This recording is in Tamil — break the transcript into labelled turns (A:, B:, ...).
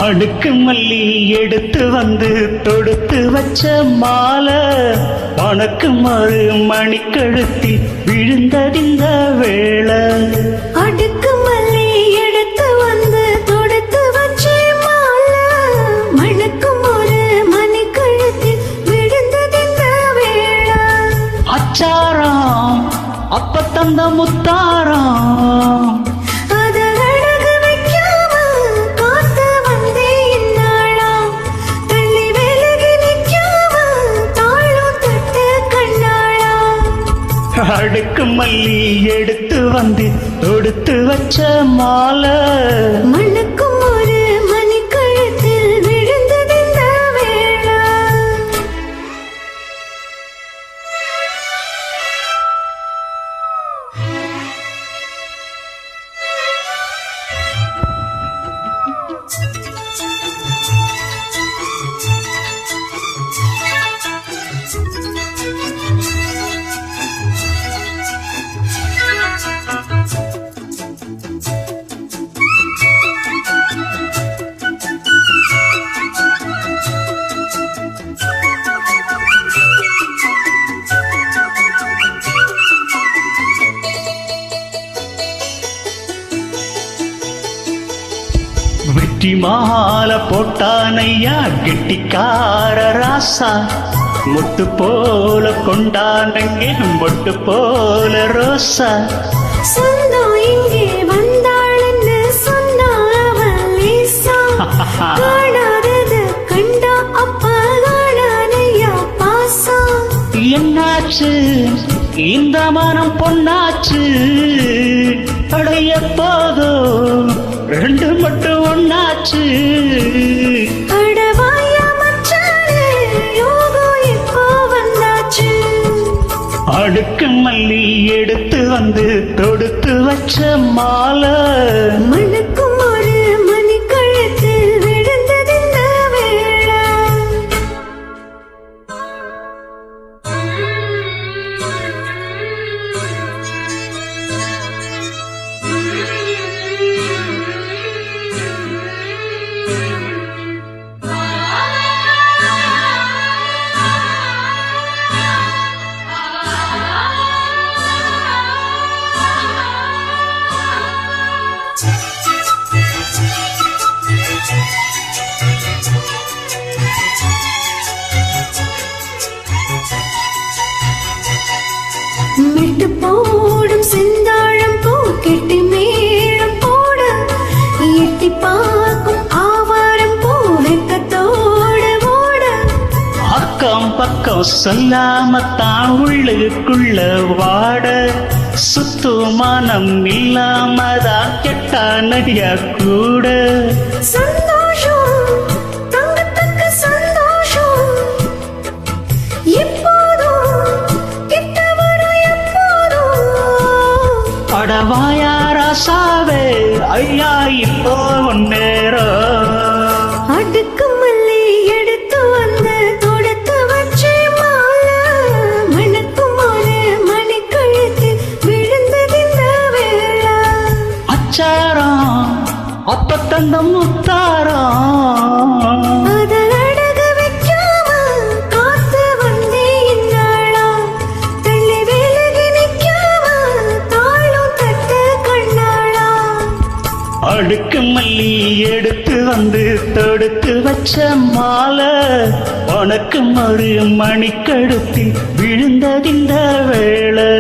A: அடுக்கு மல்லி எடுத்து வந்து தொடுத்து வச்ச மாலை உனக்கு மறு மணிக்கழுத்தில் விழுந்ததிந்த வேளை.
B: அடுக்கு மல்லி எடுத்து வந்து தொடுத்து வச்ச மாலை மணக்கும் ஒரு மணிக்கழுத்தில் விழுந்ததிந்த வேளை.
A: அச்சாரம் அப்ப தந்த முத்தாரம் அடுக்கு மல்லி எடுத்து வந்து தொடுத்து வச்ச மாலை
B: மணக்கும் ஒரு மணிக்கழுத்தில் விழுந்ததிந்த வேளை.
A: வெற்றி மாலை போட்டானையா கெட்டிக்கார ராசா, முட்டு போல கொண்டானங்க மொட்டு போல ரோசா.
B: சொந்தம் இங்கே வந்தாள்னு சொன்னாவன் லேசா, காணாதது கண்டா அப்பா காணானையா பாசா.
A: என்னாச்சு இந்த மனம் பொன்னாச்சு, அடைய போதோ ரெண்டு மட்டும் ஒன்னாச்சு.
B: அடவாயா மச்சானே யோகம் இப்போ வந்தாச்சு.
A: அடுக்கு மல்லி எடுத்து வந்து தொடுத்து வச்ச மாலை
B: மணக்கும் ஒரு மணிக்கழுத்தில் விழுந்ததிந்த வேளை. மெட்டு போடும் செந்தாழம் பூ கெட்டி மேளம் போட, எட்டி பார்க்கும் ஆவாரம் பூ வெக்கத்தோட ஓட.
A: அக்கம் பக்கம் சொல்லாமத்தான் உள்ளுக்குள்ள வாட, சுத்து மனம் இல்லாமதான் கெட்டா நடியா கூட.
B: சந்தோஷம் தங்கத்தக்க சந்தோஷம் எப்போதும் கிட்ட வரும் எப்போதும்.
A: அடவாயா ராசாவே ஐயா இப்போ நேரம்.
B: அடுக்கு மல்லி எடுத்து வந்து தொடுத்து வச்ச மாலை மணக்கும் ஒரு மணிக்கழுத்தில் விழுந்ததிந்த வேளை.
A: அச்சாரம் அப்ப தந்த முத்தாரம்
B: அதில் அடகு வைக்காம காத்து வந்தே இந்நாளா, தள்ளி விலகி நிற்காம தாளும் தட்ட கண்ணாளா.
A: அடுக்கு மல்லி எடுத்து வந்து தொடுத்து வச்ச மாலை உனக்கு மறு மணிக்கழுத்தில் விழுந்ததிந்த வேளை.